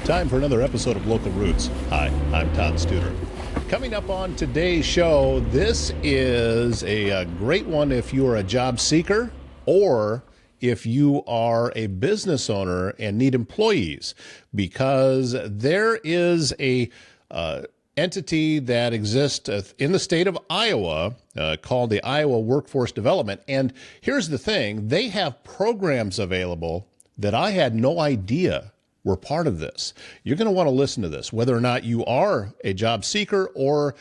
Time for another episode of Local Roots. Hi, I'm Todd Studer. Coming up on today's show, this is a great one if you are a job seeker or if you are a business owner and need employees, because there is a entity that exists in the state of Iowa called the Iowa Workforce Development. And here's the thing, they have programs available that I had no idea were part of this. You're going to want to listen to this, whether or not you are a job seeker or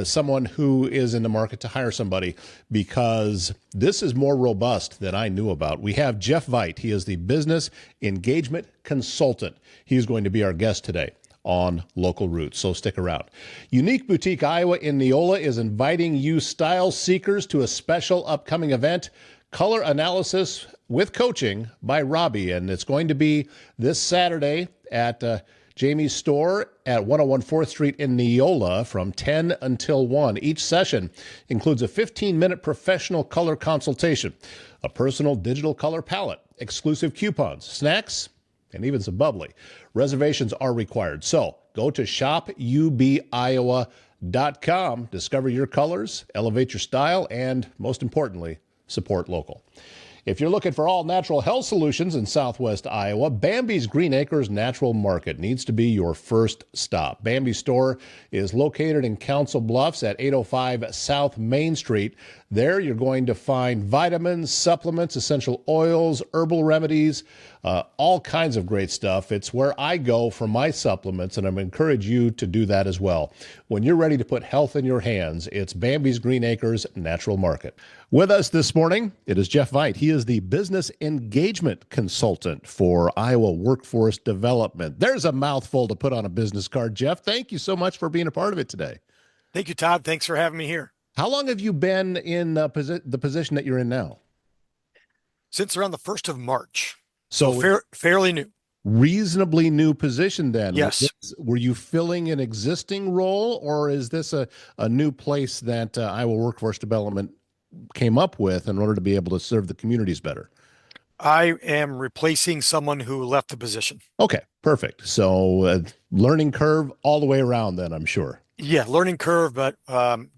someone who is in the market to hire somebody, because this is more robust than I knew about. We have Jeff Veit. He is the business engagement consultant. He's going to be our guest today on Local Roots, so stick around. Unique Boutique Iowa in Neola is inviting you style seekers to a special upcoming event, Color Analysis with Coaching by Robbie, and it's going to be this Saturday at Jamie's store at 101 4th Street in Neola from 10 until 1. Each session includes a 15-minute professional color consultation, a personal digital color palette, exclusive coupons, snacks, and even some bubbly. Reservations are required. So go to shopubiowa.com, discover your colors, elevate your style, and most importantly, support local. If you're looking for all natural health solutions in Southwest Iowa, Bambi's Green Acres Natural Market needs to be your first stop. Bambi's store is located in Council Bluffs at 805 South Main Street. There you're going to find vitamins, supplements, essential oils, herbal remedies, all kinds of great stuff. It's where I go for my supplements, and I encourage you to do that as well. When you're ready to put health in your hands, it's Bambi's Green Acres Natural Market. With us this morning, it is Jeff Veit. He is the business engagement consultant for Iowa Workforce Development. There's a mouthful to put on a business card, Jeff. Thank you so much for being a part of it today. Thank you, Todd. Thanks for having me here. How long have you been in the position that you're in now? Since around the 1st of March. So fairly new. Reasonably new position then. Yes. Were you filling an existing role, or is this a new place that Iowa Workforce Development came up with in order to be able to serve the communities better? I am replacing someone who left the position. Okay, perfect. So learning curve all the way around then, I'm sure. Yeah, learning curve, but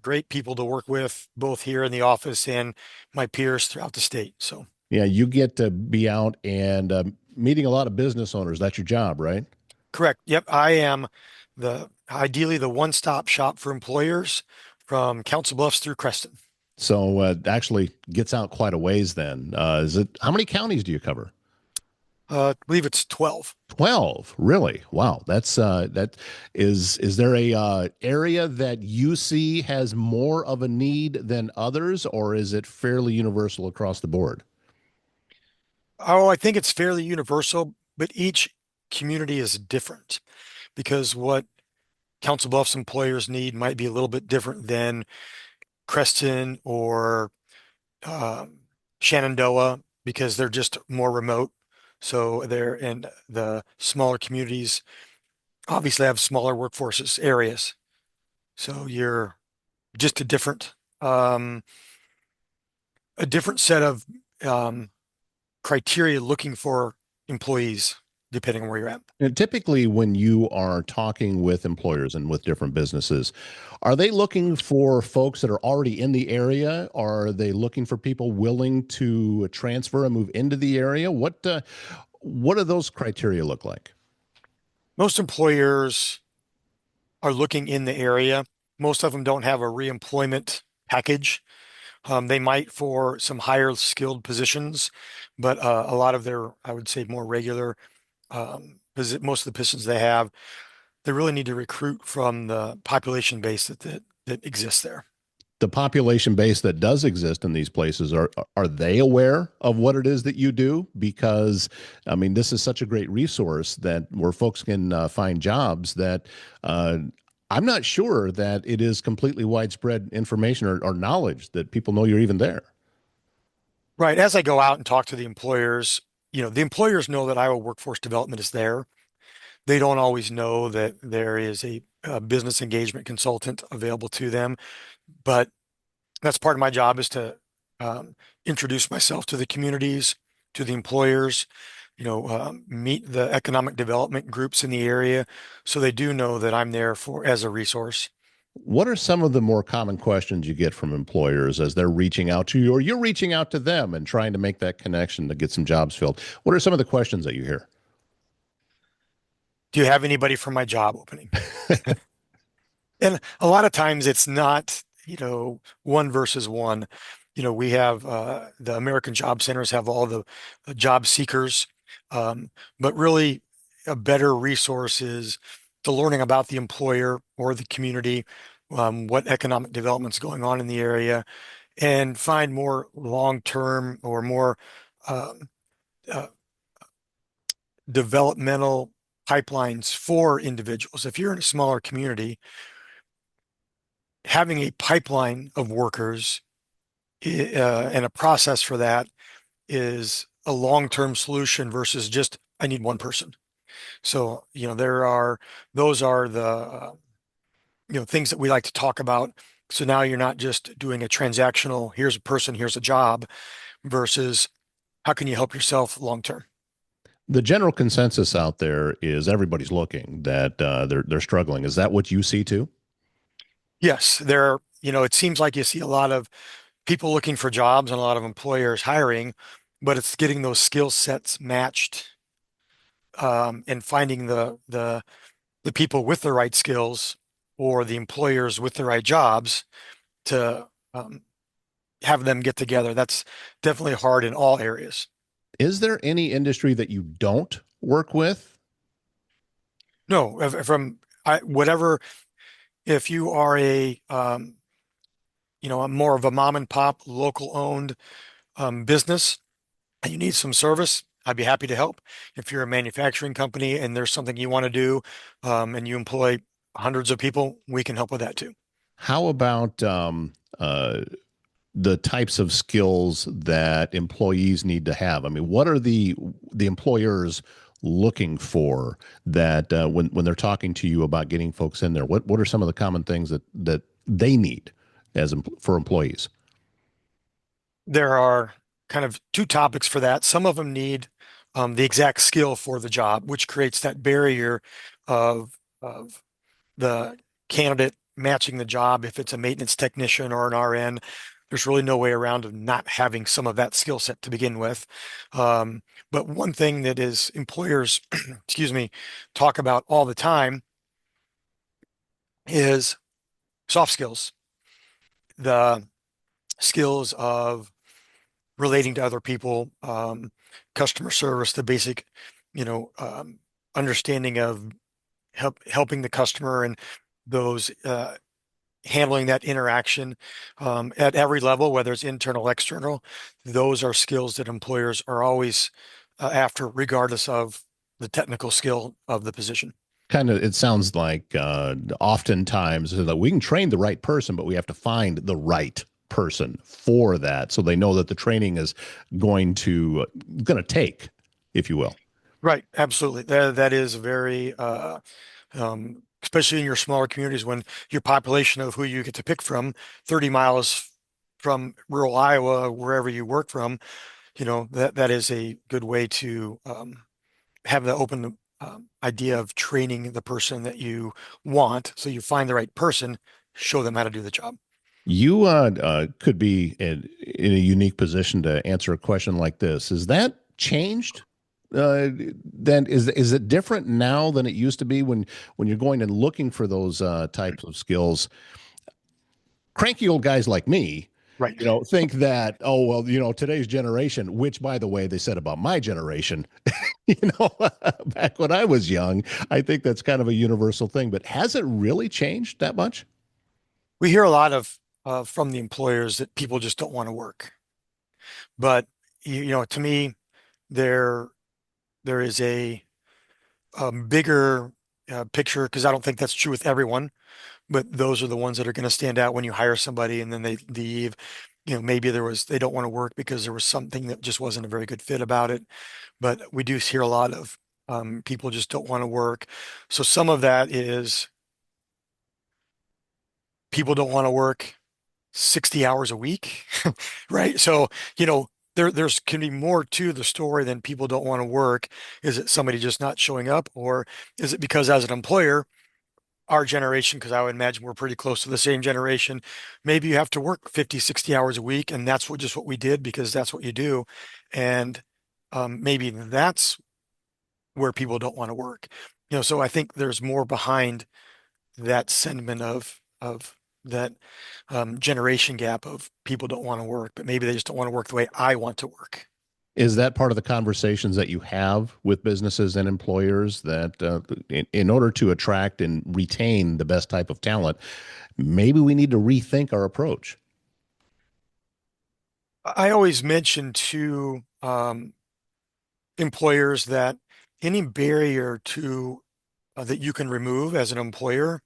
great people to work with, both here in the office and my peers throughout the state. So yeah, you get to be out and meeting a lot of business owners. That's your job, right? correct. Yep, I am ideally the one-stop shop for employers from Council Bluffs through Creston. So actually gets out quite a ways then. How many counties do you cover? I believe it's 12. 12, really? Wow. Is there a area that you see has more of a need than others, or is it fairly universal across the board? Oh, I think it's fairly universal, but each community is different because what Council Bluffs employers need might be a little bit different than Creston or Shenandoah because they're just more remote. So they're in the smaller communities, obviously have smaller workforces areas. So you're just a different set of criteria looking for employees depending on where you're at. And typically, when you are talking with employers and with different businesses, are they looking for folks that are already in the area? Or are they looking for people willing to transfer and move into the area? What do those criteria look like? Most employers are looking in the area. Most of them don't have a reemployment package. They might for some higher skilled positions, but a lot of their, I would say, more regular most of the positions they have, they really need to recruit from the population base that exists there. The population base that does exist in these places, are they aware of what it is that you do? Because I mean, this is such a great resource where folks can find jobs that I'm not sure that it is completely widespread information or knowledge that people know you're even there. Right. As I go out and talk to the employers, the employers know that Iowa Workforce Development is there. They don't always know that there is a business engagement consultant available to them, but that's part of my job is to introduce myself to the communities, to the employers, meet the economic development groups in the area, so they do know that I'm there for as a resource. What are some of the more common questions you get from employers as they're reaching out to you or you're reaching out to them and trying to make that connection to get some jobs filled? What are some of the questions that you hear? Do you have anybody for my job opening? And a lot of times it's not, one versus one. We have the American Job Centers have all the job seekers, but really a better resource is to learning about the employer or the community, what economic development's going on in the area, and find more long-term or more um, uh, developmental pipelines for individuals. If you're in a smaller community, having a pipeline of workers and a process for that is a long-term solution versus just I need one person. So, those are the things that we like to talk about. So now you're not just doing a transactional, here's a person, here's a job, versus how can you help yourself long term? The general consensus out there is everybody's looking that they're struggling. Is that what you see too? Yes, it seems like you see a lot of people looking for jobs and a lot of employers hiring, but it's getting those skill sets matched, and finding the people with the right skills or the employers with the right jobs to have them get together. That's definitely hard in all areas. Is there any industry that you don't work with? No, whatever, if you are a more of a mom and pop, local owned business and you need some service, I'd be happy to help. If you're a manufacturing company and there's something you want to do, and you employ hundreds of people, we can help with that too. How about the types of skills that employees need to have? I mean, what are the employers looking for that when they're talking to you about getting folks in there? What are some of the common things that they need for employees? There are kind of two topics for that. Some of them need the exact skill for the job, which creates that barrier of the candidate matching the job. If it's a maintenance technician or an RN, there's really no way around of not having some of that skill set to begin with. Um, but one thing that is employers, excuse me, talk about all the time is soft skills, the skills of relating to other people, customer service, the basic, you know, um, understanding of helping the customer and those handling that interaction at every level, whether it's internal, external. Those are skills that employers are always after, regardless of the technical skill of the position. Kind of, it sounds like oftentimes that we can train the right person, but we have to find the right person for that, so they know that the training is going to take, if you will. Right, absolutely. That is very, especially in your smaller communities when your population of who you get to pick from, 30 miles from rural Iowa, wherever you work from, that is a good way to have the open idea of training the person that you want. So you find the right person, show them how to do the job. You could be in a unique position to answer a question like this. Is that changed? Then is it different now than it used to be when you're going and looking for those types of skills? Cranky old guys like me, Right. think that, oh well, today's generation, which by the way they said about my generation, back when I was young, I think that's kind of a universal thing. But has it really changed that much? We hear a lot of from the employers that people just don't want to work. But to me, there there is a bigger picture because I don't think that's true with everyone. But those are the ones that are going to stand out when you hire somebody and then they leave. Maybe they don't want to work because there was something that just wasn't a very good fit about it. But we do hear a lot of people just don't want to work. So some of that is people don't want to work 60 hours a week, right? So, there's can be more to the story than people don't want to work. Is it somebody just not showing up, or is it because as an employer, our generation, because I would imagine we're pretty close to the same generation, maybe you have to work 50, 60 hours a week, and that's what we did because that's what you do. And maybe that's where people don't want to work. So I think there's more behind that sentiment of that generation gap of people don't want to work, but maybe they just don't want to work the way I want to work. Is that part of the conversations that you have with businesses and employers that in order to attract and retain the best type of talent, maybe we need to rethink our approach? I always mention to employers that any barrier to that you can remove as an employer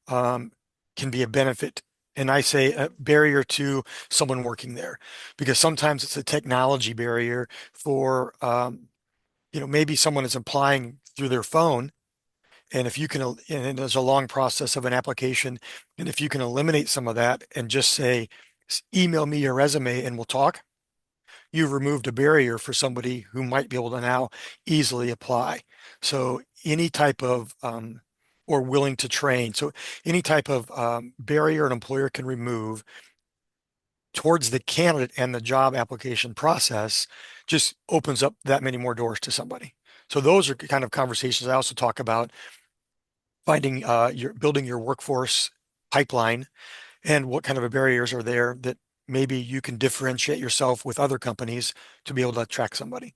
um, can be a benefit. And I say a barrier to someone working there, because sometimes it's a technology barrier for, maybe someone is applying through their phone. And if you can, and there's a long process of an application. And if you can eliminate some of that and just say, email me your resume and we'll talk, you've removed a barrier for somebody who might be able to now easily apply. So any type of or willing to train. So any type of barrier an employer can remove towards the candidate and the job application process just opens up that many more doors to somebody. So those are kind of conversations I also talk about finding your building your workforce pipeline and what kind of barriers are there that maybe you can differentiate yourself with other companies to be able to attract somebody.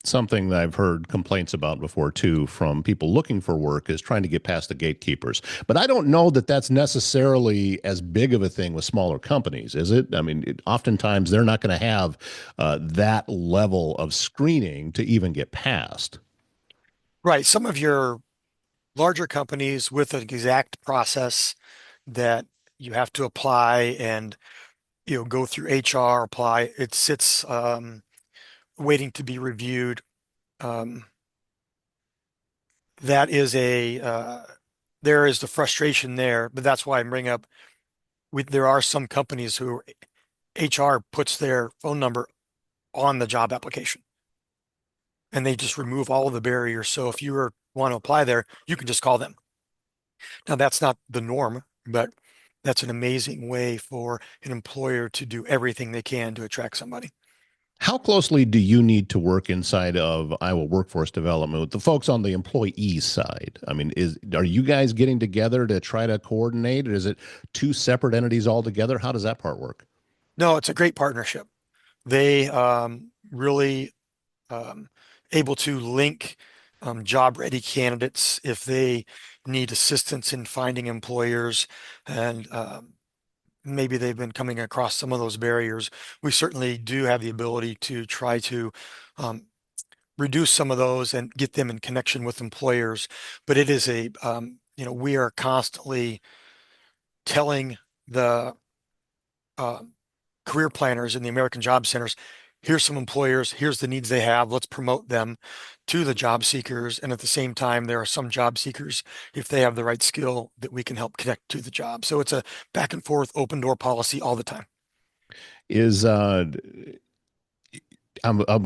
Something that I've heard complaints about before too from people looking for work is trying to get past the gatekeepers. But I don't know that that's necessarily as big of a thing with smaller companies, is it? I mean, oftentimes they're not going to have that level of screening to even get past. Right. Some of your larger companies with an exact process that you have to apply and go through HR, apply. It sits waiting to be reviewed. Um, that is a there is the frustration there, but that's why I bring up there are some companies who HR puts their phone number on the job application and they just remove all of the barriers. So if want to apply there, you can just call them. Now that's not the norm, but that's an amazing way for an employer to do everything they can to attract somebody. How closely do you need to work inside of Iowa workforce development with the folks on the employee side? I mean, are you guys getting together to try to coordinate? Or is it two separate entities altogether? How does that part work? No, it's a great partnership. They really um, able to link job ready candidates if they need assistance in finding employers and maybe they've been coming across some of those barriers. We certainly do have the ability to try to um, reduce some of those and get them in connection with employers. But it is we are constantly telling the uh, career planners in the American Job Centers, here's some employers, here's the needs they have, let's promote them to the job seekers. And at the same time, there are some job seekers, if they have the right skill, that we can help connect to the job. So it's a back and forth open door policy all the time. Is I'm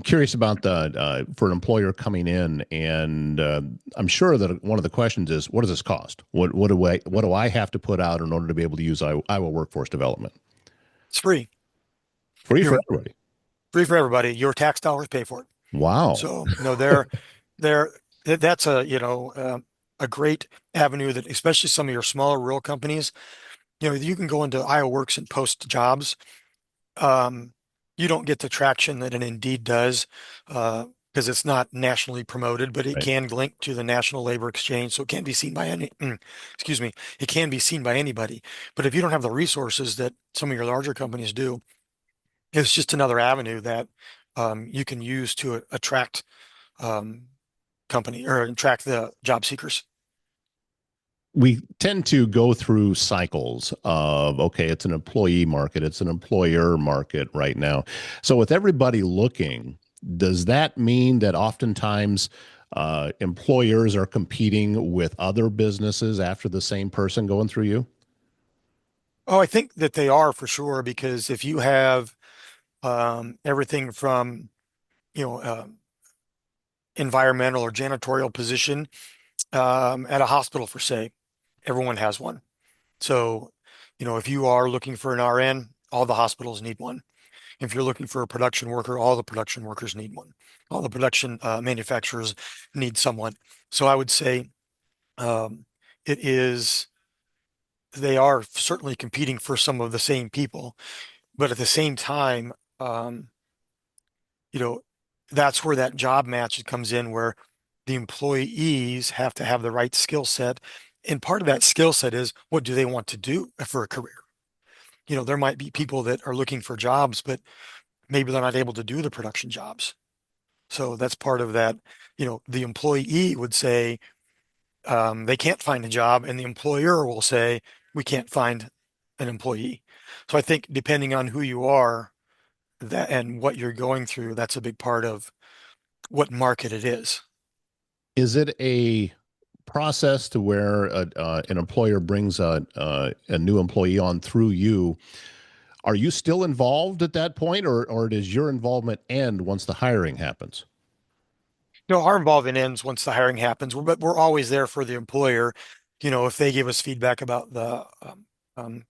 curious about the for an employer coming in, and I'm sure that one of the questions is, what does this cost? What do I have to put out in order to be able to use Iowa workforce development? It's free. Free for You're everybody. free for everybody. Your tax dollars pay for it. Wow. So, they're that's a great avenue that especially some of your smaller rural companies, you can go into Iowa Works and post jobs. Um, you don't get the traction that an Indeed does because it's not nationally promoted, but it Right. can link to the National Labor Exchange, so it can be seen by excuse me, it can be seen by anybody. But if you don't have the resources that some of your larger companies do, it's just another avenue that you can use to attract um, company or attract the job seekers. We tend to go through cycles of, okay, it's an employee market, it's an employer market right now. So with everybody looking, does that mean that oftentimes employers are competing with other businesses after the same person going through you? Oh, I think that they are for sure, because if you have everything from, you know, environmental or janitorial position at a hospital, for say. Everyone has one. So, if you are looking for an RN, all the hospitals need one. If you're looking for a production worker, all the production workers need one. All the production manufacturers need someone. So I would say um, it is, they are certainly competing for some of the same people, but at the same time, um, you know, that's where that job match comes in, where the employees have to have the right skill set. And part of that skill set is, what do they want to do for a career? There might be people that are looking for jobs, but maybe they're not able to do the production jobs. So that's part of that. The employee would say they can't find a job, and the employer will say we can't find an employee. So I think depending on who you are, that and what you're going through, that's a big part of what market it is. Is it a process to where an employer brings a new employee on through you? Are you still involved at that point, or does your involvement end once the hiring happens? No, our involvement ends once the hiring happens, but we're always there for the employer. If they give us feedback about the um,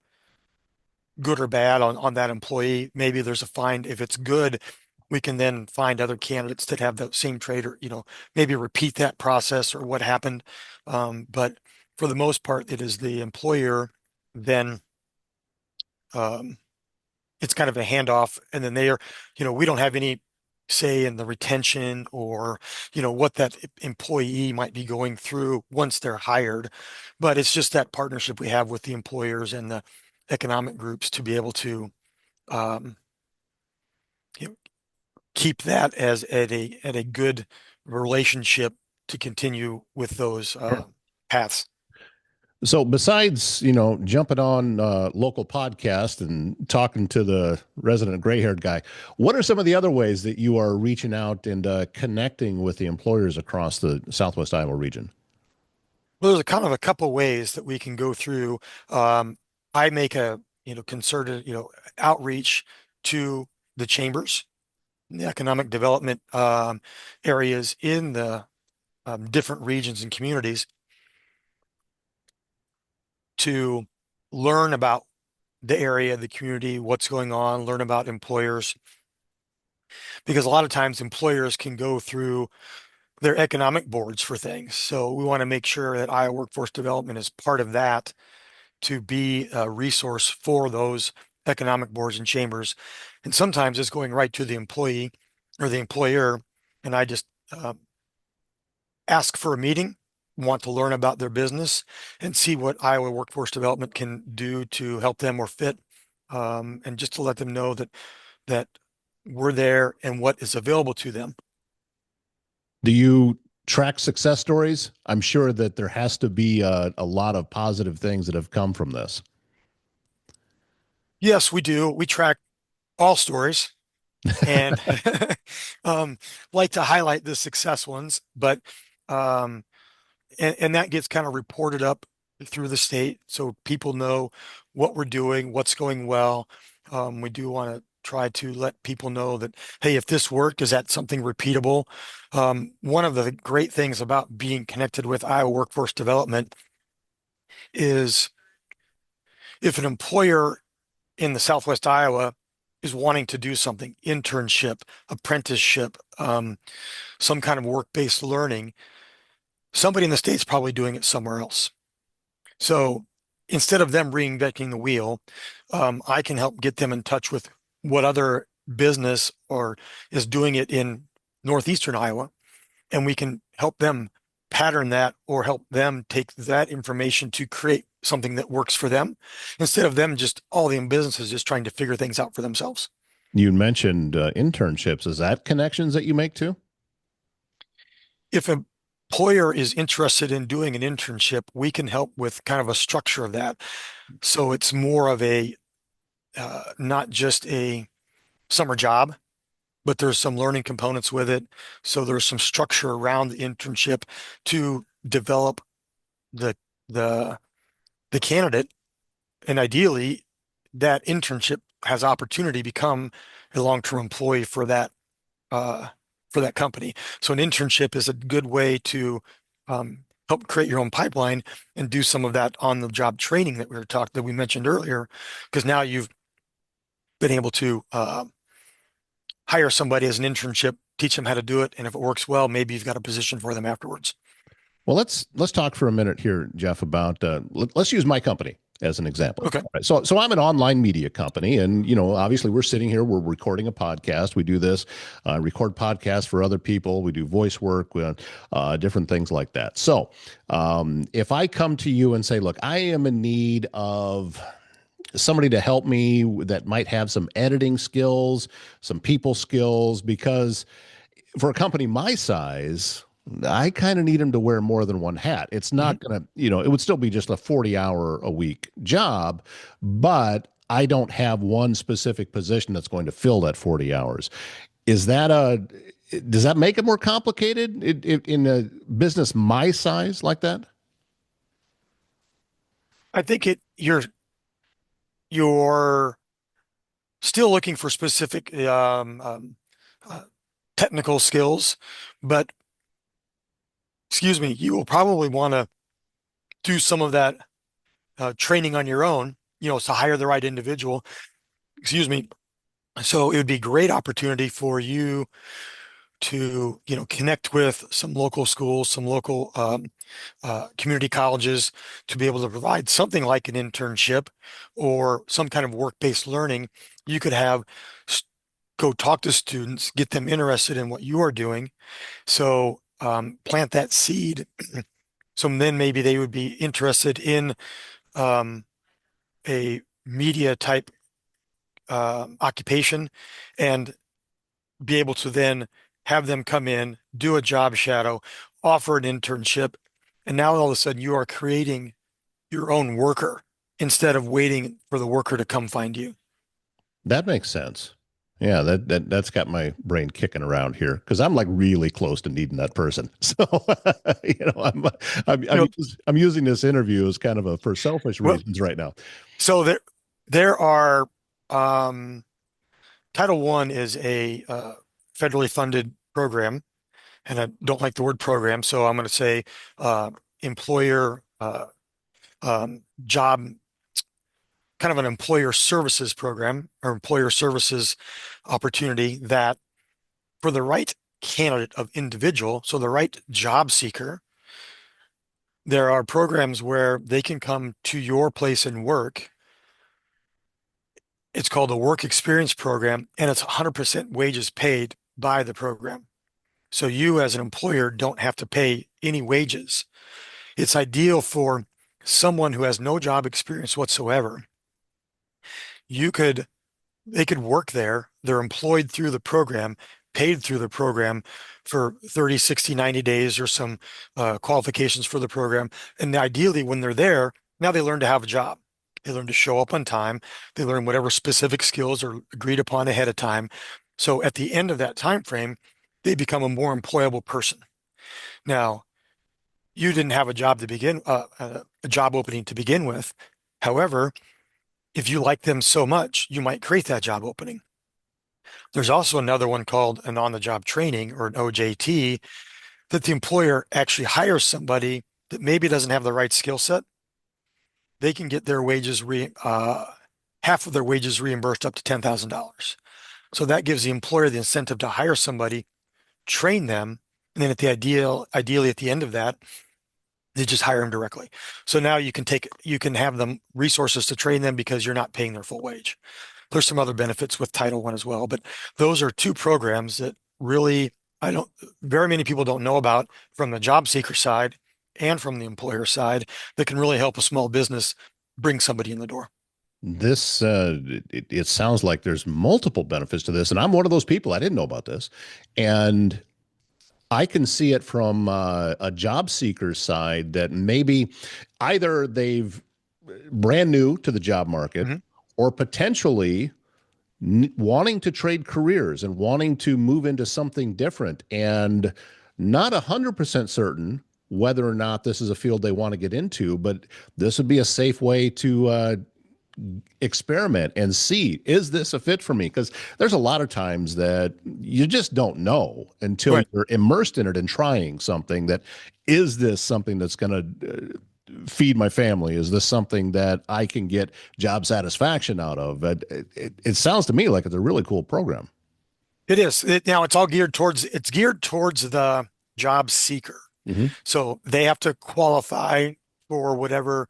good or bad on that employee, maybe there's a find. If it's good, we can then find other candidates that have the same trait, or maybe repeat that process or what happened. But for the most part, it is the employer. Then um, it's kind of a handoff, and then we don't have any say in the retention, or what that employee might be going through once they're hired. But it's just that partnership we have with the employers and the economic groups to be able to um, you know, keep that as at a good relationship to continue with those paths. So besides, jumping on local podcast and talking to the resident gray-haired guy, what are some of the other ways that you are reaching out and connecting with the employers across the Southwest Iowa region? Well, there's a kind of a couple ways that we can go through. Um, I make a concerted outreach to the chambers, the economic development areas in the different regions and communities to learn about the area, the community, what's going on, learn about employers, because a lot of times employers can go through their economic boards for things. So we want to make sure that Iowa Workforce Development is part of that, to be a resource for those economic boards and chambers. And sometimes it's going right to the employee or the employer, and I just ask for a meeting, want to learn about their business, and see what Iowa Workforce Development can do to help them or fit, and just to let them know that we're there and what is available to them. Do you track success stories? I'm sure that there has to be a lot of positive things that have come from this. Yes, we do. We track all stories and like to highlight the success ones, but um, and that gets kind of reported up through the state so people know what we're doing, what's going well. We do want to try to let people know that, hey, if this worked, is that something repeatable? One of the great things about being connected with Iowa Workforce Development is, if an employer in the Southwest Iowa is wanting to do something, internship, apprenticeship, some kind of work-based learning, somebody in the state's probably doing it somewhere else. So instead of them reinventing the wheel, I can help get them in touch with what other business or is doing it in northeastern Iowa, and we can help them pattern that or help them take that information to create something that works for them, instead of them just all the businesses just trying to figure things out for themselves. You mentioned internships. Is that connections that you make too? If an employer is interested in doing an internship, we can help with kind of a structure of that. So it's more of a not just a summer job, but there's some learning components with it. So there's some structure around the internship to develop the the the candidate, and ideally that internship has opportunity to become a long-term employee uh, for that company. So an internship is a good way to help create your own pipeline and do some of that on-the-job training that we mentioned earlier, because now you've been able to hire somebody as an internship, teach them how to do it, and if it works well, maybe you've got a position for them afterwards. Well, let's talk for a minute here, Jeff, about let's use my company as an example. Okay. All right. So I'm an online media company, and obviously we're sitting here, we're recording a podcast. We do this, record podcasts for other people. We do voice work, different things like that. So if I come to you and say, look, I am in need of somebody to help me that might have some editing skills, some people skills, because for a company my size, I kind of need him to wear more than one hat. It's Mhm. not going to, it would still be just a 40-hour a week job, but I don't have one specific position that's going to fill that 40 hours. Is that does that make it more complicated in a business my size like that? I think you're still looking for specific uh, technical skills, but excuse me, you will probably want to do some of that training on your own, to hire the right individual. Excuse me. So it would be a great opportunity for you to, connect with some local schools, some local community colleges to be able to provide something like an internship or some kind of work-based learning. You could have go talk to students, get them interested in what you are doing. So plant that seed. So then maybe they would be interested in um, a media type occupation and be able to then have them come in, do a job shadow, offer an internship, and now all of a sudden you are creating your own worker instead of waiting for the worker to come find you. That makes sense. Yeah, that's got my brain kicking around here because I'm like really close to needing that person. So, I'm You I'm, know, I'm using this interview as kind of a for selfish well, reasons right now. so there are um, Title One is a federally funded program, and I don't like the word program, so I'm going to say employer job, kind of an employer services program or employer services opportunity that for the right candidate of individual, so the right job seeker, there are programs where they can come to your place and work. It's called a work experience program, and it's 100% wages paid by the program. So you as an employer don't have to pay any wages. It's ideal for someone who has no job experience whatsoever. You could They could work there. They're employed through the program, paid through the program for 30, 60, 90 days or some qualifications for the program. And ideally, when they're there, now they learn to have a job. They learn to show up on time. They learn whatever specific skills are agreed upon ahead of time. So at the end of that time frame, they become a more employable person. Now, you didn't have a job to begin, a job opening to begin with. However, if you like them so much, you might create that job opening. There's also another one called an on-the-job training or an OJT that the employer actually hires somebody that maybe doesn't have the right skill set. They can get their wages half of their wages reimbursed up to $10,000. So that gives the employer the incentive to hire somebody, train them, and then ideally at the end of that, they just hire them directly. So now you can have them resources to train them because you're not paying their full wage. There's some other benefits with Title One as well, but those are two programs that really I don't very many people don't know about from the job seeker side and from the employer side that can really help a small business bring somebody in the door. This it sounds like there's multiple benefits to this, and I'm one of those people. I didn't know about this, and I can see it from a job seeker's side that maybe either they've brand new to the job market Mhm. or potentially wanting to trade careers and wanting to move into something different and not 100% certain whether or not this is a field they want to get into, but this would be a safe way to experiment and see, is this a fit for me? Because there's a lot of times that you just don't know until Right. you're immersed in it and trying something that, is this something that's going to feed my family? Is this something that I can get job satisfaction out of? It sounds to me like it's a really cool program. It is. Now it's all geared towards the job seeker. Hmm. So they have to qualify for whatever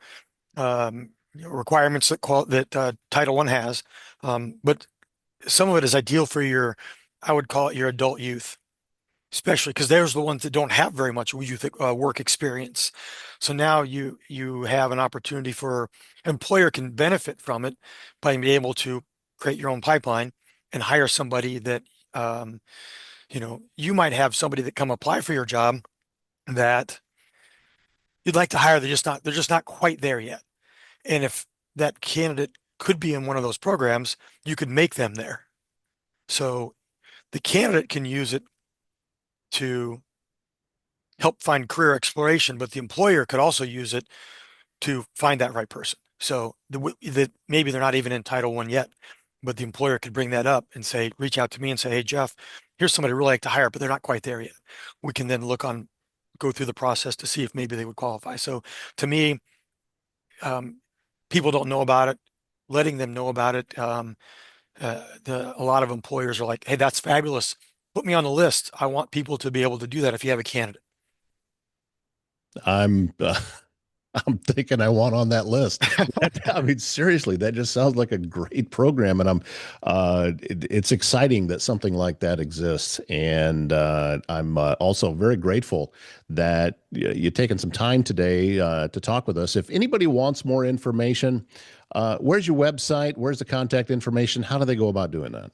requirements that Title One has. But some of it is ideal for I would call it your adult youth, especially because there's the ones that don't have very much youth work experience. So now you have an opportunity for employer can benefit from it by being able to create your own pipeline and hire somebody that um, you might have somebody that come apply for your job that you'd like to hire. They're just not quite there yet. And if that candidate could be in one of those programs, you could make them there. So the candidate can use it to help find career exploration, but the employer could also use it to find that right person. So that maybe they're not even in Title One yet, but the employer could bring that up and say, reach out to me and say, hey, Jeff, here's somebody I'd really like to hire, but they're not quite there yet. We can then go through the process to see if maybe they would qualify. So to me, um, people don't know about it, letting them know about it. A lot of employers are like, hey, that's fabulous. Put me on the list. I want people to be able to do that if you have a candidate. I'm I'm thinking I want on that list. I mean, seriously, that just sounds like a great program, and it's exciting that something like that exists. And I'm also very grateful that you've taken some time today to talk with us. If anybody wants more information, where's your website? Where's the contact information? How do they go about doing that?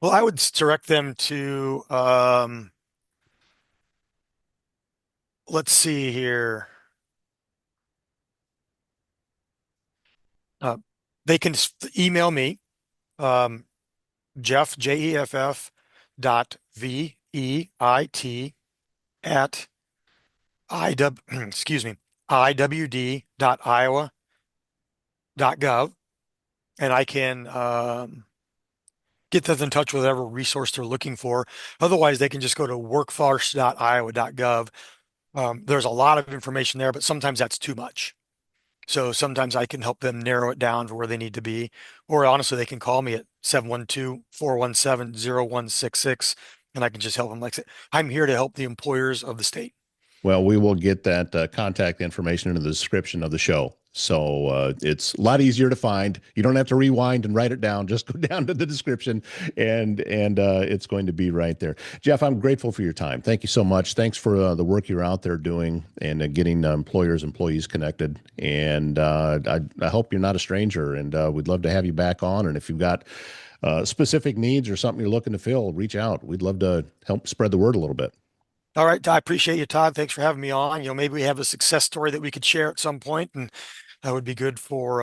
Well, I would direct them to, let's see here. Uh, they can email me, um, Jeff, Jeff, Veit at excuse me, iwd.iowa.gov. And I can get them in touch with whatever resource they're looking for. Otherwise, they can just go to workforce.iowa.gov. There's a lot of information there, but sometimes that's too much. So sometimes I can help them narrow it down to where they need to be. Or honestly, they can call me at 712-417-0166, and I can just help them. Like I said, I'm here to help the employers of the state. Well, we will get that contact information into the description of the show. So it's a lot easier to find. You don't have to rewind and write it down. Just go down to the description, and it's going to be right there. Jeff, I'm grateful for your time. Thank you so much. Thanks for the work you're out there doing and getting employees connected. And I hope you're not a stranger. And we'd love to have you back on. And if you've got specific needs or something you're looking to fill, reach out. We'd love to help spread the word a little bit. All right, I appreciate you, Todd. Thanks for having me on. Maybe we have a success story that we could share at some point, and that would be good for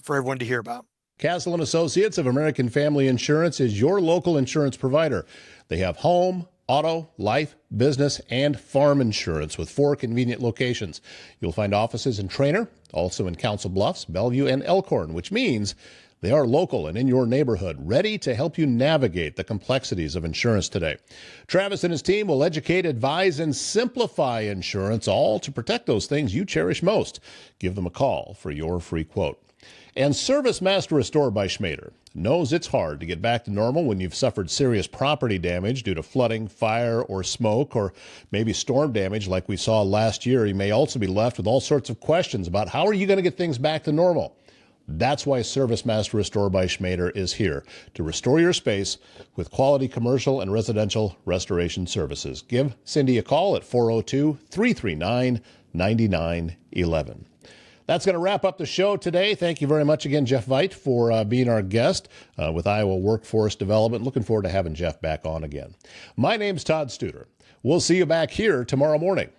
everyone to hear about. Castle and Associates of American Family Insurance is your local insurance provider. They have home, auto, life, business, and farm insurance with 4 convenient locations. You'll find offices in Trainer, also in Council Bluffs, Bellevue, and Elkhorn, which means they are local and in your neighborhood, ready to help you navigate the complexities of insurance today. Travis and his team will educate, advise, and simplify insurance, all to protect those things you cherish most. Give them a call for your free quote. And Service Master Restore by Schmader knows it's hard to get back to normal when you've suffered serious property damage due to flooding, fire, or smoke, or maybe storm damage like we saw last year. You may also be left with all sorts of questions about how are you going to get things back to normal. That's why Service Master Restore by Schmader is here to restore your space with quality commercial and residential restoration services. Give Cindy a call at 402-339-9911. That's going to wrap up the show today. Thank you very much again, Jeff Veit, for being our guest with Iowa Workforce Development. Looking forward to having Jeff back on again. My name's Todd Studer. We'll see you back here tomorrow morning.